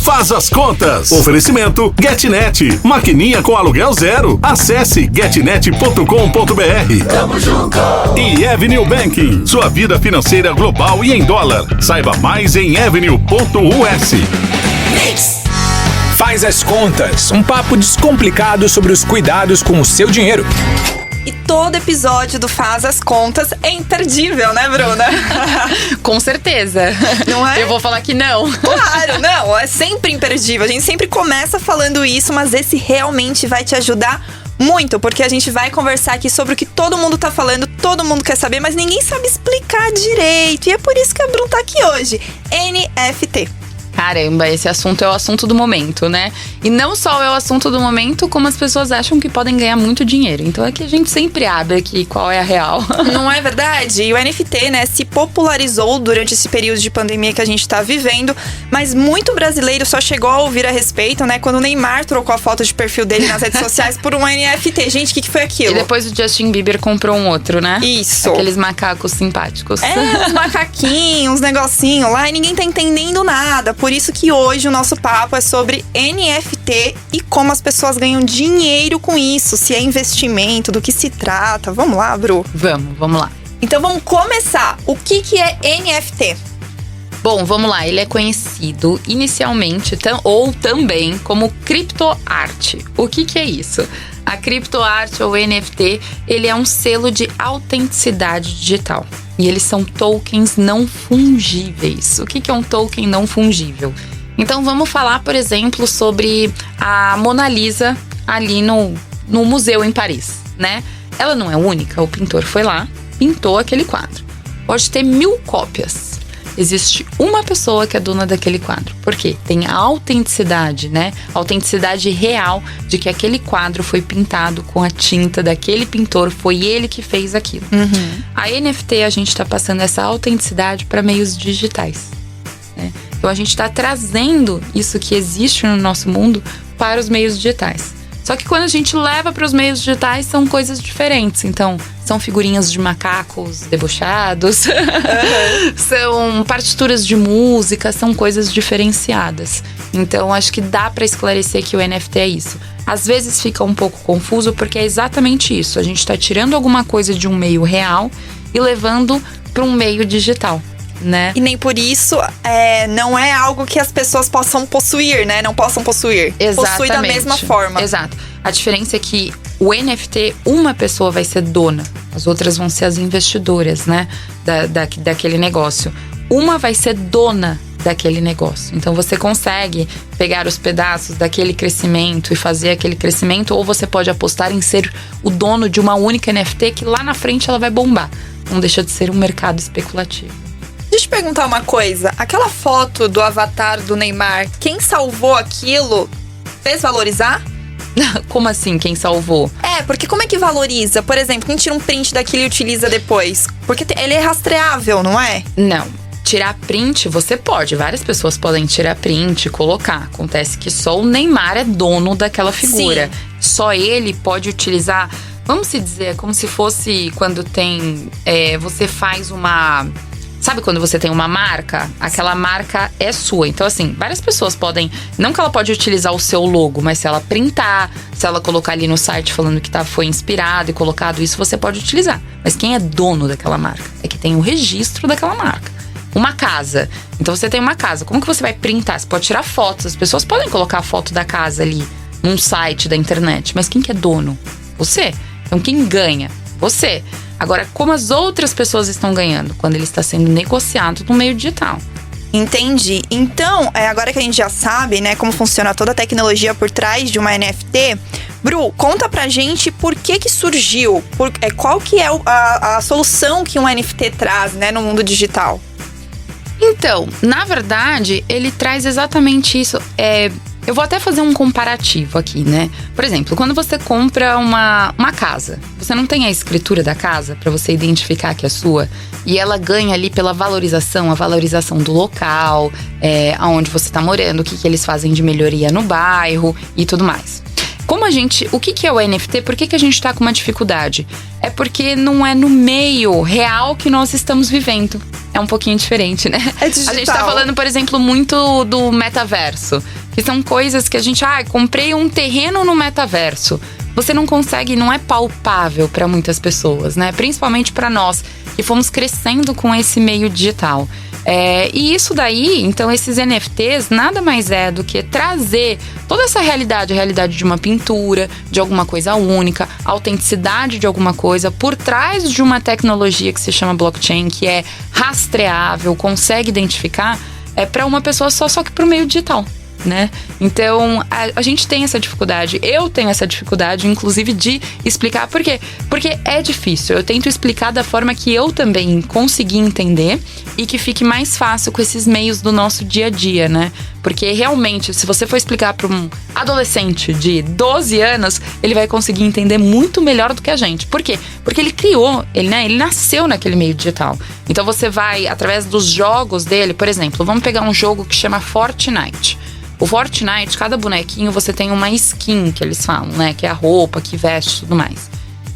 Faz as Contas. Oferecimento GetNet. Maquininha com aluguel zero. Acesse getnet.com.br. Tamo junto. E Avenue Banking. Sua vida financeira global e em dólar. Saiba mais em avenue.us. Faz as Contas. Um papo descomplicado sobre os cuidados com o seu dinheiro. E todo episódio do Faz as Contas é imperdível, né, Bruna? Com certeza. Não é? Eu vou falar que não. Claro, não. É sempre imperdível. A gente sempre começa falando isso, mas esse realmente vai te ajudar muito, porque a gente vai conversar aqui sobre o que todo mundo tá falando, todo mundo quer saber, mas ninguém sabe explicar direito. E é por isso que a Bruna tá aqui hoje. NFT. Caramba, esse assunto é o assunto do momento, né? E não só é o assunto do momento, como as pessoas acham que podem ganhar muito dinheiro. Então é que a gente sempre abre aqui qual é a real. Não é verdade? E o NFT, né, se popularizou durante esse período de pandemia que a gente tá vivendo, mas muito brasileiro só chegou a ouvir a respeito, né, quando o Neymar trocou a foto de perfil dele nas redes sociais por um NFT. Gente, o que foi aquilo? E depois o Justin Bieber comprou um outro, né? Isso. Aqueles macacos simpáticos. Uns macaquinhos, uns negocinhos lá, e ninguém tá entendendo nada. Por isso que hoje o nosso papo é sobre NFT e como as pessoas ganham dinheiro com isso. Se é investimento, do que se trata. Vamos lá, Bru? Vamos lá. Então vamos começar. O que é NFT? Bom, vamos lá. Ele é conhecido inicialmente ou também como criptoarte. O que é isso? A criptoarte ou NFT, ele é um selo de autenticidade digital. E eles são tokens não fungíveis. O que é um token não fungível? Então vamos falar, por exemplo, sobre a Mona Lisa ali no museu em Paris, né? Ela não é única, o pintor foi lá, pintou aquele quadro. Pode ter 1000 cópias. Existe uma pessoa que é dona daquele quadro. Por quê? Tem a autenticidade, né? A autenticidade real de que aquele quadro foi pintado com a tinta daquele pintor, foi ele que fez aquilo. Uhum. A NFT, a gente está passando essa autenticidade para meios digitais, né? Então a gente está trazendo isso que existe no nosso mundo para os meios digitais. Só que quando a gente leva para os meios digitais, são coisas diferentes. Então, são figurinhas de macacos debochados, são partituras de música, são coisas diferenciadas. Então, acho que dá para esclarecer que o NFT é isso. Às vezes fica um pouco confuso, porque é exatamente isso. A gente está tirando alguma coisa de um meio real e levando para um meio digital, né? E nem por isso não é algo que as pessoas possam possuir, né? Não possam possuir. Exatamente. Possui da mesma forma. Exato. A diferença é que o NFT, uma pessoa vai ser dona. As outras vão ser as investidoras, né? Daquele negócio. Uma vai ser dona daquele negócio. Então você consegue pegar os pedaços daquele crescimento e fazer aquele crescimento, ou você pode apostar em ser o dono de uma única NFT que lá na frente ela vai bombar. Não deixa de ser um mercado especulativo. Deixa eu te perguntar uma coisa. Aquela foto do avatar do Neymar, quem salvou aquilo fez valorizar? Como assim, quem salvou? Porque como é que valoriza? Por exemplo, quem tira um print daquilo e utiliza depois? Porque ele é rastreável, não é? Não. Tirar print, você pode. Várias pessoas podem tirar print e colocar. Acontece que só o Neymar é dono daquela figura. Sim. Só ele pode utilizar. Vamos se dizer, como se fosse quando tem... você faz uma... Sabe quando você tem uma marca? Aquela marca é sua. Então, assim, várias pessoas podem... Não que ela pode utilizar o seu logo, mas se ela printar, se ela colocar ali no site falando que foi inspirado e colocado isso, você pode utilizar. Mas quem é dono daquela marca? É que tem o registro daquela marca. Uma casa. Então, você tem uma casa. Como que você vai printar? Você pode tirar fotos. As pessoas podem colocar a foto da casa ali num site da internet. Mas quem que é dono? Você. Então, quem ganha? Você. Agora, como as outras pessoas estão ganhando? Quando ele está sendo negociado no meio digital. Entendi. Então, agora que a gente já sabe, né, como funciona toda a tecnologia por trás de uma NFT, Bru, conta pra gente por que surgiu, qual que é a solução que um NFT traz, né, no mundo digital. Então, na verdade, ele traz exatamente isso. Eu vou até fazer um comparativo aqui, né? Por exemplo, quando você compra uma casa, você não tem a escritura da casa para você identificar que é sua, e ela ganha ali pela valorização, a valorização do local, aonde você está morando, o que eles fazem de melhoria no bairro e tudo mais. O que é o NFT? Por que a gente tá com uma dificuldade? É porque não é no meio real que nós estamos vivendo. É um pouquinho diferente, né? É digital. A gente tá falando, por exemplo, muito do metaverso. Que são coisas que a gente... comprei um terreno no metaverso. Você não consegue, não é palpável para muitas pessoas, né? Principalmente para nós, que fomos crescendo com esse meio digital. E isso daí, então, esses NFTs nada mais é do que trazer toda essa realidade, a realidade de uma pintura, de alguma coisa única, a autenticidade de alguma coisa, por trás de uma tecnologia que se chama blockchain, que é rastreável, consegue identificar, para uma pessoa só que para o meio digital. Né? Então, a gente tem essa dificuldade. Eu tenho essa dificuldade, inclusive, de explicar. Por quê? Porque é difícil. Eu tento explicar da forma que eu também consegui entender e que fique mais fácil com esses meios do nosso dia a dia, né? Porque realmente, se você for explicar para um adolescente de 12 anos, ele vai conseguir entender muito melhor do que a gente. Por quê? Porque ele criou, ele nasceu naquele meio digital. Então você vai, através dos jogos dele, por exemplo, vamos pegar um jogo que chama Fortnite. O Fortnite, cada bonequinho você tem uma skin, que eles falam, né? Que é a roupa, que veste e tudo mais.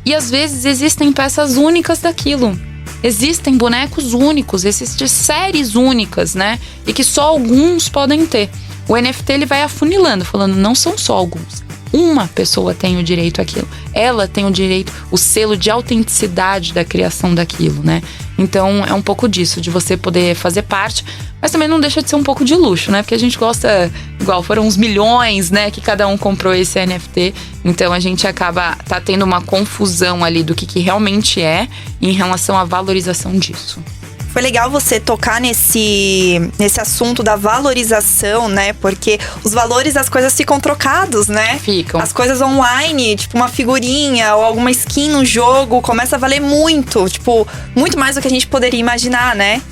E às vezes existem peças únicas daquilo. Existem bonecos únicos, existem séries únicas, né? E que só alguns podem ter. O NFT, ele vai afunilando, falando, não são só alguns. Uma pessoa tem o direito àquilo. Ela tem o direito, o selo de autenticidade da criação daquilo, né? Então, é um pouco disso, de você poder fazer parte, mas também não deixa de ser um pouco de luxo, né? Porque a gente gosta, igual foram uns milhões, né? Que cada um comprou esse NFT. Então, a gente tá tendo uma confusão ali do que realmente é em relação à valorização disso. Foi legal você tocar nesse assunto da valorização, né? Porque os valores das coisas ficam trocados, né? Ficam. As coisas online, tipo uma figurinha ou alguma skin no jogo, começa a valer muito. Tipo, muito mais do que a gente poderia imaginar, né?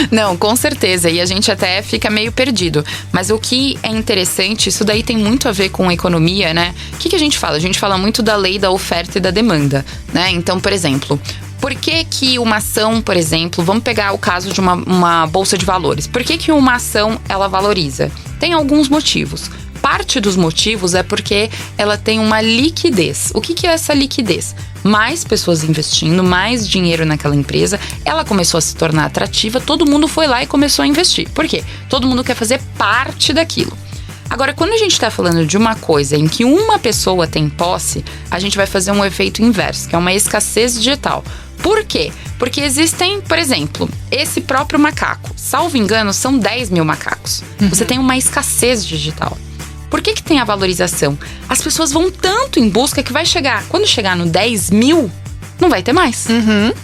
Não, com certeza. E a gente até fica meio perdido. Mas o que é interessante, isso daí tem muito a ver com economia, né? O que a gente fala? A gente fala muito da lei da oferta e da demanda, né? Então, por exemplo... Por que uma ação, por exemplo, vamos pegar o caso de uma bolsa de valores. Por que uma ação, ela valoriza? Tem alguns motivos. Parte dos motivos é porque ela tem uma liquidez. O que é essa liquidez? Mais pessoas investindo, mais dinheiro naquela empresa, ela começou a se tornar atrativa, todo mundo foi lá e começou a investir. Por quê? Todo mundo quer fazer parte daquilo. Agora, quando a gente está falando de uma coisa em que uma pessoa tem posse, a gente vai fazer um efeito inverso, que é uma escassez digital. Por quê? Porque existem, por exemplo, esse próprio macaco. Salvo engano, são 10 mil macacos. Você tem uma escassez digital. Por que tem a valorização? As pessoas vão tanto em busca que vai chegar... Quando chegar no 10 mil, não vai ter mais.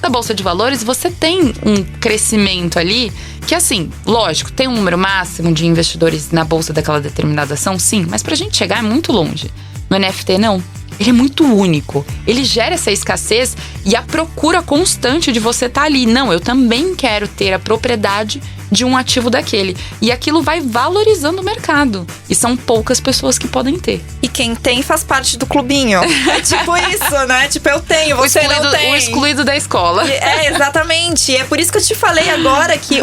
Na Bolsa de Valores, você tem um crescimento ali que, assim, lógico, tem um número máximo de investidores na Bolsa daquela determinada ação, sim. Mas pra gente chegar é muito longe. No NFT, não. Ele é muito único. Ele gera essa escassez e a procura constante de você estar ali. Não, eu também quero ter a propriedade de um ativo daquele. E aquilo vai valorizando o mercado. E são poucas pessoas que podem ter. E quem tem faz parte do clubinho. É tipo isso, né? Tipo, eu tenho, você não tem. O excluído da escola. Exatamente. E é por isso que eu te falei agora que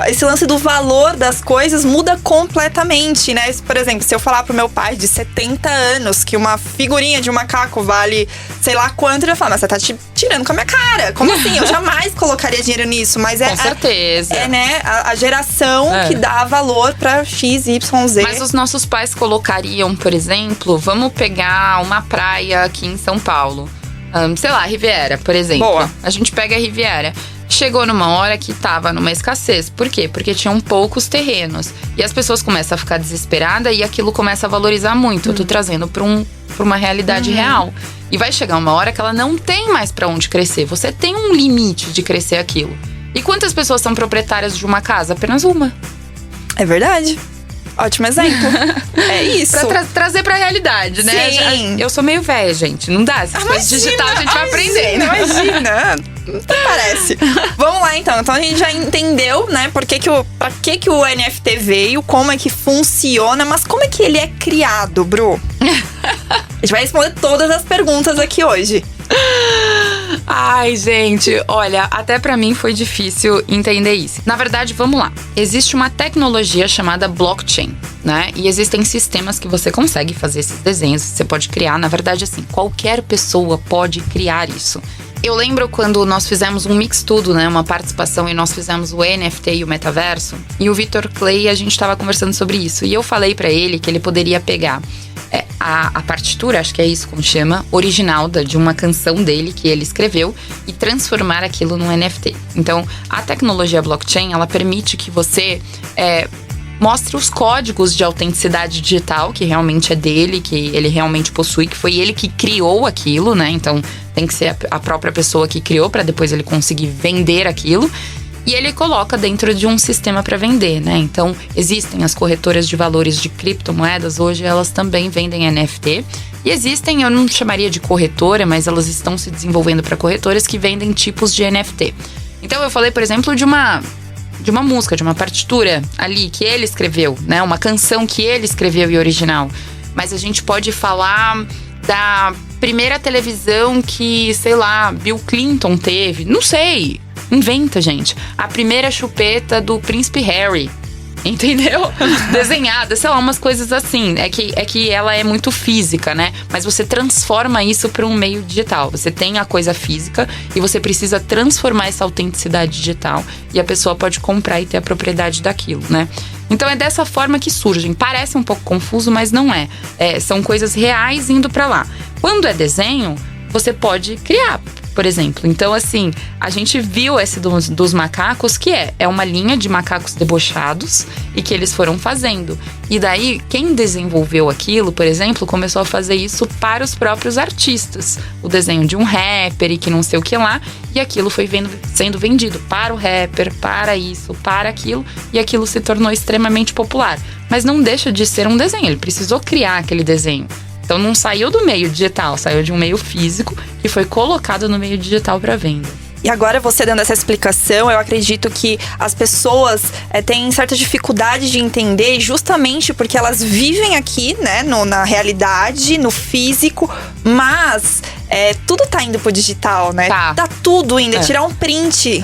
esse lance do valor das coisas muda completamente, né? Por exemplo, se eu falar pro meu pai de 70 anos que uma figurinha de um macaco vale sei lá quanto, ele vai falar, mas você tá tirando com a minha cara. Como assim? Eu jamais colocaria dinheiro nisso. Mas com certeza. Né? A geração que dá valor pra X, Y, Z. Mas os nossos pais colocariam, por exemplo, vamos pegar uma praia aqui em São Paulo. Sei lá, Riviera, por exemplo. Boa. A gente pega a Riviera. Chegou numa hora que tava numa escassez. Por quê? Porque tinham poucos terrenos. E as pessoas começam a ficar desesperadas e aquilo começa a valorizar muito. Eu tô trazendo pra uma realidade real. E vai chegar uma hora que ela não tem mais pra onde crescer. Você tem um limite de crescer aquilo. E quantas pessoas são proprietárias de uma casa? Apenas uma. É verdade. Ótimo exemplo. É isso. Pra trazer pra realidade, né? Sim. Eu sou meio velha, gente. Não dá. Essas coisas digitais a gente vai aprendendo. Imagina. Não parece. Vamos lá, então. Então a gente já entendeu, né? Pra que o NFT veio, como é que funciona, mas como é que ele é criado, Bru? A gente vai responder todas as perguntas aqui hoje. Ai, gente, olha, até pra mim foi difícil entender isso. Na verdade, vamos lá. Existe uma tecnologia chamada blockchain, né? E existem sistemas que você consegue fazer esses desenhos, você pode criar. Na verdade, assim, qualquer pessoa pode criar isso. Eu lembro quando nós fizemos um Mix Tudo, né? Uma participação e nós fizemos o NFT e o metaverso. E o Vitor Clay, a gente tava conversando sobre isso. E eu falei pra ele que ele poderia pegar a partitura, acho que é isso como chama, original de uma canção dele que ele escreveu e transformar aquilo num NFT. Então, a tecnologia blockchain, ela permite que você mostre os códigos de autenticidade digital, que realmente é dele, que ele realmente possui, que foi ele que criou aquilo, né? Então, tem que ser a própria pessoa que criou para depois ele conseguir vender aquilo. E ele coloca dentro de um sistema para vender, né? Então, existem as corretoras de valores de criptomoedas, hoje elas também vendem NFT. E existem, eu não chamaria de corretora, mas elas estão se desenvolvendo para corretoras que vendem tipos de NFT. Então, eu falei, por exemplo, de uma música, de uma partitura ali que ele escreveu, né? Uma canção que ele escreveu e original. Mas a gente pode falar da primeira televisão que, sei lá, Bill Clinton teve. Não sei. Inventa, gente. A primeira chupeta do Príncipe Harry. Entendeu? Desenhada, sei lá, umas coisas assim. É que ela é muito física, né? Mas você transforma isso para um meio digital. Você tem a coisa física e você precisa transformar essa autenticidade digital. E a pessoa pode comprar e ter a propriedade daquilo, né? Então é dessa forma que surgem. Parece um pouco confuso, mas não é. São coisas reais indo para lá. Quando é desenho, você pode criar, por exemplo. Então, assim, a gente viu esse dos macacos, que é uma linha de macacos debochados e que eles foram fazendo. E daí, quem desenvolveu aquilo, por exemplo, começou a fazer isso para os próprios artistas. O desenho de um rapper e que não sei o que lá. E aquilo foi sendo vendido para o rapper, para isso, para aquilo. E aquilo se tornou extremamente popular. Mas não deixa de ser um desenho, ele precisou criar aquele desenho. Então não saiu do meio digital, saiu de um meio físico e foi colocado no meio digital para venda. E agora você dando essa explicação, eu acredito que as pessoas têm certa dificuldade de entender justamente porque elas vivem aqui, né, na realidade, no físico, mas tudo tá indo pro digital, né? Tá tudo indo, tirar um print.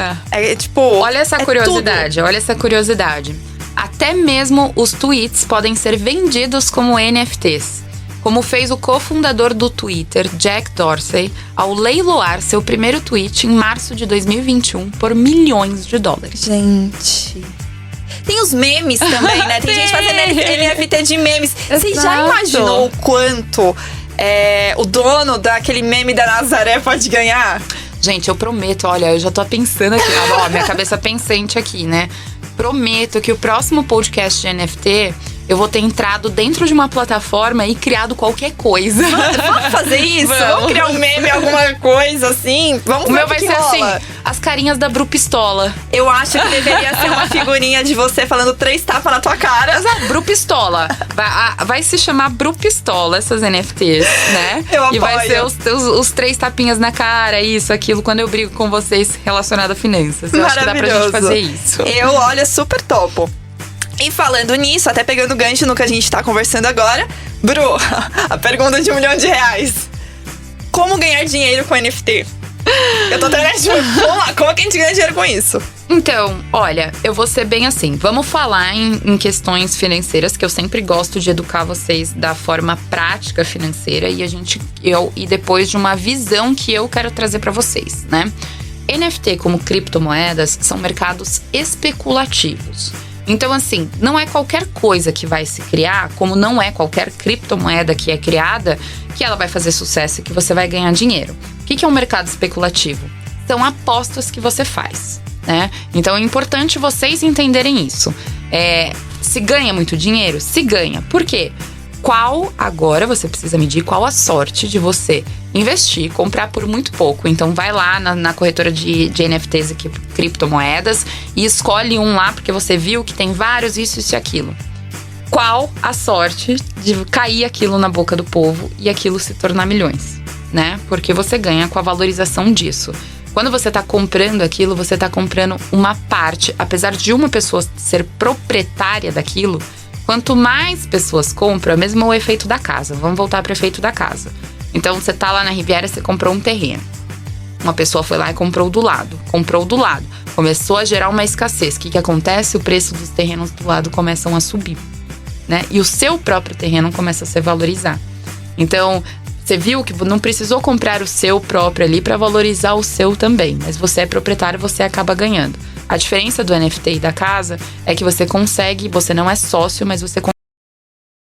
Tipo, olha essa curiosidade, olha essa curiosidade. Até mesmo os tweets podem ser vendidos como NFTs. Como fez o cofundador do Twitter, Jack Dorsey, ao leiloar seu primeiro tweet em março de 2021 por milhões de dólares. Gente... Tem os memes também, né? Tem gente fazendo NFT de memes. Exato. Você já imaginou o quanto o dono daquele meme da Nazaré pode ganhar? Gente, eu prometo, olha, eu já tô pensando aqui, ó, minha cabeça pensante aqui, né? Prometo que o próximo podcast de NFT... eu vou ter entrado dentro de uma plataforma e criado qualquer coisa. Vamos fazer isso? Vamos criar um meme, alguma coisa assim? Vamos ver o meu vai ser rola. assim, as carinhas da Bru Pistola. Eu acho que deveria ser uma figurinha de você falando 3 tapas na tua cara. Exato, Bru Pistola. Vai se chamar Bru Pistola, essas NFTs, né? Eu apoio. E vai ser os 3 tapinhas na cara, isso, aquilo, quando eu brigo com vocês relacionado a finanças. Eu acho que dá pra gente fazer isso. Eu, olha, super topo. E falando nisso, até pegando gancho no que a gente tá conversando agora, Bru, a pergunta de R$1 milhão. Como ganhar dinheiro com NFT? Eu tô tendo vamos lá, como que a gente ganha dinheiro com isso? Então, olha, eu vou ser bem assim. Vamos falar em questões financeiras, que eu sempre gosto de educar vocês da forma prática financeira e depois de uma visão que eu quero trazer pra vocês, né? NFT, como criptomoedas, são mercados especulativos. Então, assim, não é qualquer coisa que vai se criar, como não é qualquer criptomoeda que é criada, que ela vai fazer sucesso e que você vai ganhar dinheiro. O que é um mercado especulativo? São apostas que você faz, né? Então, é importante vocês entenderem isso. Se ganha muito dinheiro? Se ganha. Por quê? Agora você precisa medir qual a sorte de você investir, comprar por muito pouco. Então vai lá na corretora de NFTs aqui, criptomoedas, e escolhe um lá porque você viu que tem vários, isso e aquilo. Qual a sorte de cair aquilo na boca do povo e aquilo se tornar milhões, né? Porque você ganha com a valorização disso. Quando você está comprando aquilo, você está comprando uma parte, apesar de uma pessoa ser proprietária daquilo. Quanto mais pessoas compram, é mesmo o efeito da casa. Vamos voltar para o efeito da casa. Então, você tá lá na Riviera, você comprou um terreno. Uma pessoa foi lá e comprou do lado. Começou a gerar uma escassez. O que acontece? O preço dos terrenos do lado começam a subir, né? E o seu próprio terreno começa a se valorizar. Então, você viu que não precisou comprar o seu próprio ali para valorizar o seu também. Mas você é proprietário, você acaba ganhando. A diferença do NFT e da casa é que você não é sócio, mas você